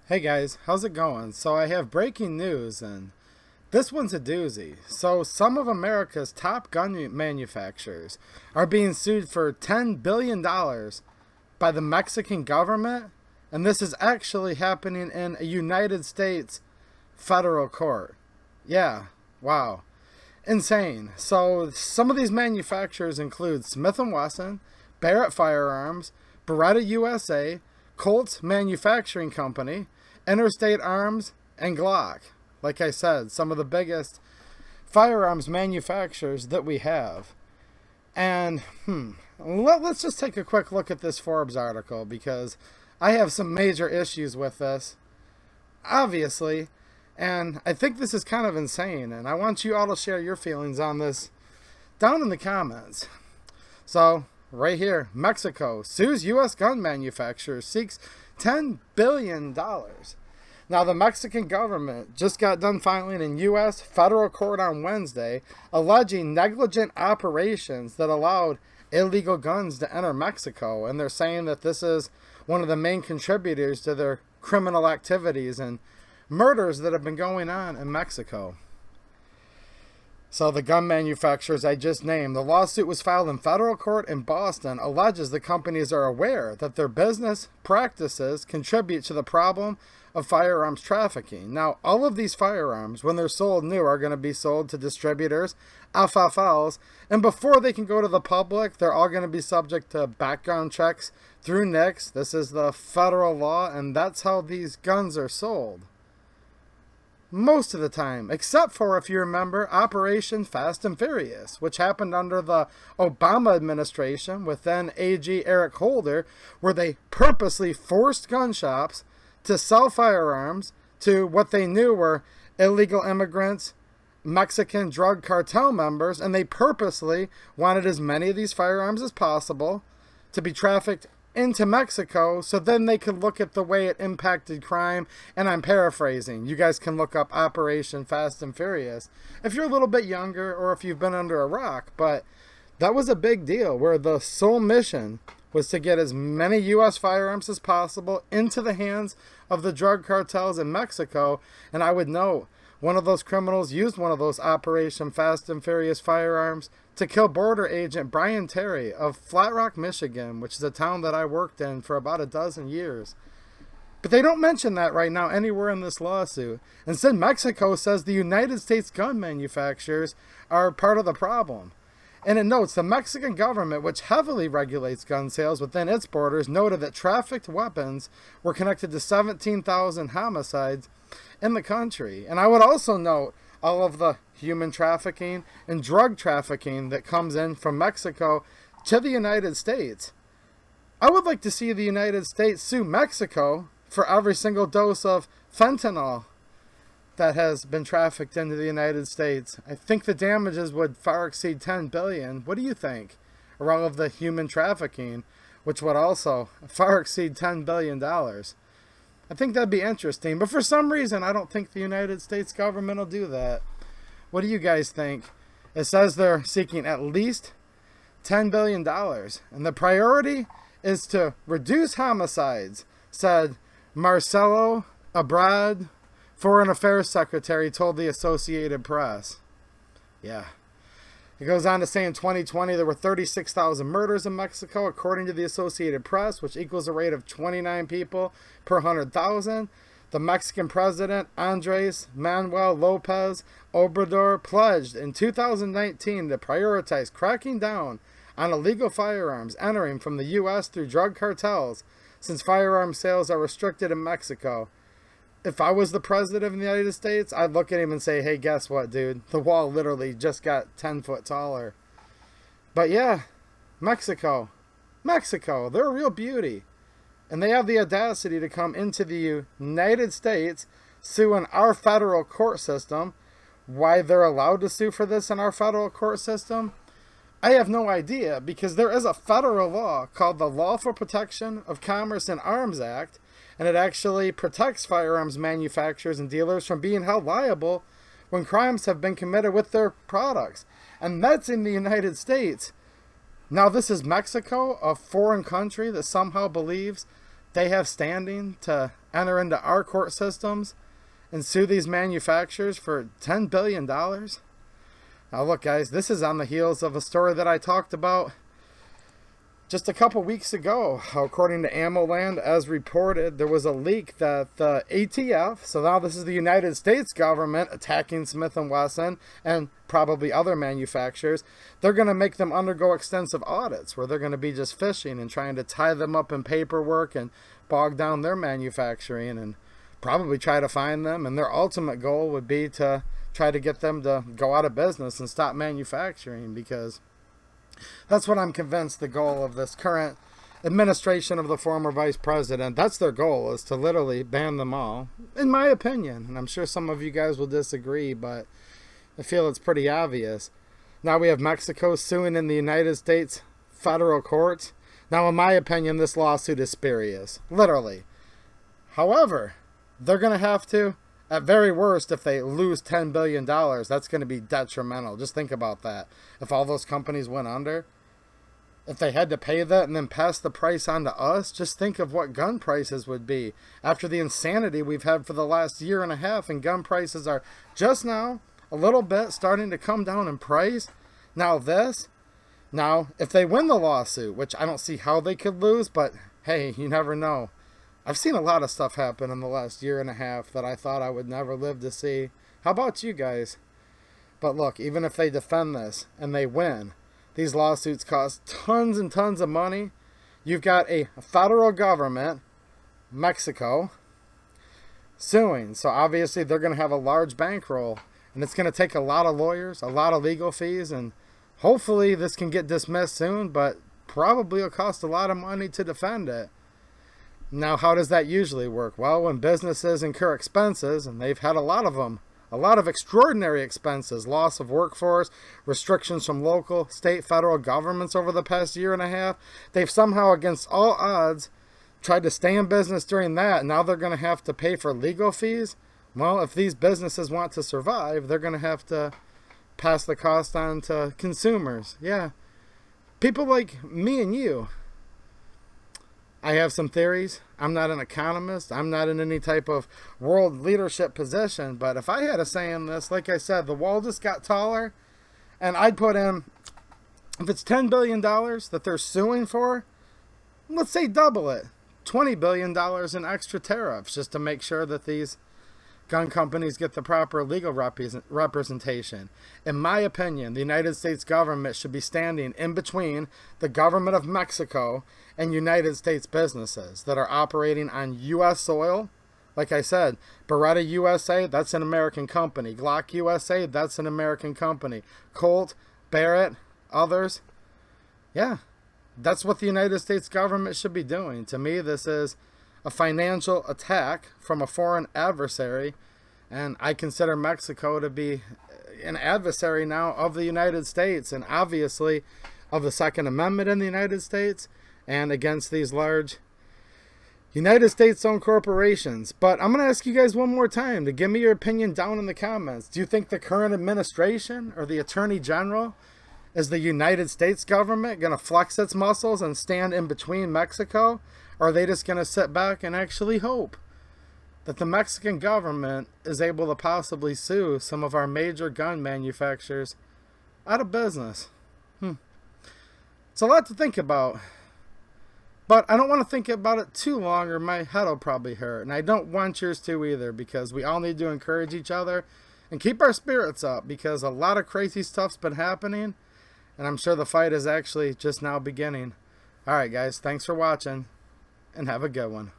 Hey guys, how's it going? So I have breaking news, and this one's a doozy. So some of America's top gun manufacturers are being sued for $10 billion by the Mexican government, and this is actually happening in a United States federal court. Yeah, wow. Insane. So some of these manufacturers include Smith & Wesson, Barrett Firearms, Beretta USA, Colts Manufacturing Company, Interstate Arms, and Glock. Like I said, some of the biggest firearms manufacturers that we have. And, let's just take a quick look at this Forbes article because I have some major issues with this, obviously. And I think this is kind of insane, and I want you all to share your feelings on this down in the comments. So, right here, Mexico sues U.S. gun manufacturer, seeks $10 billion. Now, the Mexican government just got done filing in U.S. federal court on Wednesday, alleging negligent operations that allowed illegal guns to enter Mexico. And they're saying that this is one of the main contributors to their criminal activities and murders that have been going on in Mexico. So the gun manufacturers I just named, the lawsuit was filed in federal court in Boston, alleges the companies are aware that their business practices contribute to the problem of firearms trafficking. Now, all of these firearms, when they're sold new, are going to be sold to distributors, FFLs, and before they can go to the public, they're all going to be subject to background checks through NICS. This is the federal law, and that's how these guns are sold. Most of the time, except for, if you remember, Operation Fast and Furious, which happened under the Obama administration with then AG Eric Holder, where they purposely forced gun shops to sell firearms to what they knew were illegal immigrants, Mexican drug cartel members, and they purposely wanted as many of these firearms as possible to be trafficked into Mexico, so then they could look at the way it impacted crime. And I'm paraphrasing. You guys can look up Operation Fast and Furious if you're a little bit younger or if you've been under a rock. But that was a big deal where the sole mission was to get as many U.S. firearms as possible into the hands of the drug cartels in Mexico. And I would note, one of those criminals used one of those Operation Fast and Furious firearms to kill border agent Brian Terry of Flat Rock, Michigan, which is a town that I worked in for about a dozen years. But they don't mention that right now anywhere in this lawsuit. Instead, Mexico says the United States gun manufacturers are part of the problem. And it notes the Mexican government, which heavily regulates gun sales within its borders, noted that trafficked weapons were connected to 17,000 homicides in the country. And I would also note all of the human trafficking and drug trafficking that comes in from Mexico to the United States. I would like to see the United States sue Mexico for every single dose of fentanyl that has been trafficked into the United States. I think the damages would far exceed $10 billion. What do you think? Or all of the human trafficking, which would also far exceed $10 billion. I think that'd be interesting, but for some reason, I don't think the United States government will do that. What do you guys think? It says they're seeking at least $10 billion, and the priority is to reduce homicides, said Marcelo Ebrard, Foreign Affairs Secretary, told the Associated Press. Yeah. It goes on to say in 2020 there were 36,000 murders in Mexico, according to the Associated Press, which equals a rate of 29 people per 100,000. The Mexican president, Andres Manuel Lopez Obrador, pledged in 2019 to prioritize cracking down on illegal firearms entering from the U.S. through drug cartels, since firearm sales are restricted in Mexico. If I was the president of the United States, I'd look at him and say, hey, guess what, dude? The wall literally just got 10 foot taller. But yeah, Mexico, they're a real beauty. And they have the audacity to come into the United States, suing our federal court system. Why they're allowed to sue for this in our federal court system, I have no idea, because there is a federal law called the Lawful Protection of Commerce in Arms Act, and it actually protects firearms manufacturers and dealers from being held liable when crimes have been committed with their products. And that's in the United States. Now, this is Mexico, a foreign country that somehow believes they have standing to enter into our court systems and sue these manufacturers for $10 billion? Now look, guys, this is on the heels of a story that I talked about just a couple weeks ago. According to AmmoLand, as reported, there was a leak that the ATF, so now this is the United States government attacking Smith & Wesson and probably other manufacturers, they're going to make them undergo extensive audits where they're going to be just fishing and trying to tie them up in paperwork and bog down their manufacturing and probably try to find them. And their ultimate goal would be to try to get them to go out of business and stop manufacturing, because that's what I'm convinced the goal of this current administration of the former vice president, that's their goal, is to literally ban them all, in my opinion. And I'm sure some of you guys will disagree, but I feel it's pretty obvious. Now we have Mexico suing in the United States federal courts. Now, in my opinion, this lawsuit is spurious, literally. However, they're going to have to, at very worst, if they lose $10 billion, that's going to be detrimental. Just think about that. If all those companies went under, if they had to pay that and then pass the price on to us, just think of what gun prices would be after the insanity we've had for the last year and a half, and gun prices are just now a little bit starting to come down in price. Now if they win the lawsuit, which I don't see how they could lose, but hey, you never know. I've seen a lot of stuff happen in the last year and a half that I thought I would never live to see. How about you guys? But look, even if they defend this and they win, these lawsuits cost tons and tons of money. You've got a federal government, Mexico, suing. So obviously they're going to have a large bankroll. And it's going to take a lot of lawyers, a lot of legal fees. And hopefully this can get dismissed soon, but probably it'll cost a lot of money to defend it. Now, how does that usually work? Well, when businesses incur expenses, and they've had a lot of them, a lot of extraordinary expenses, loss of workforce, restrictions from local, state, federal governments over the past year and a half, they've somehow, against all odds, tried to stay in business during that. Now they're going to have to pay for legal fees. Well, if these businesses want to survive, they're going to have to pass the cost on to consumers. Yeah. People like me and you. I have some theories. I'm not an economist. I'm not in any type of world leadership position. But if I had a say in this, like I said, the wall just got taller. And I'd put in, if it's $10 billion that they're suing for, let's say double it. $20 billion in extra tariffs just to make sure that these gun companies get the proper legal representation. In my opinion, the United States government should be standing in between the government of Mexico and United States businesses that are operating on U.S. soil. Like I said, Beretta USA, that's an American company. Glock USA, that's an American company. Colt, Barrett, others. Yeah, that's what the United States government should be doing. To me, this is a financial attack from a foreign adversary, and I consider Mexico to be an adversary now of the United States, and obviously of the Second Amendment in the United States, and against these large United States-owned corporations. But I'm going to ask you guys one more time to give me your opinion down in the comments. Do you think the current administration or the Attorney General, is the United States government going to flex its muscles and stand in between Mexico? Or are they just going to sit back and actually hope that the Mexican government is able to possibly sue some of our major gun manufacturers out of business? It's a lot to think about. But I don't want to think about it too long or my head will probably hurt. And I don't want yours to either, because we all need to encourage each other and keep our spirits up, because a lot of crazy stuff's been happening. And I'm sure the fight is actually just now beginning. Alright guys, thanks for watching. And have a good one.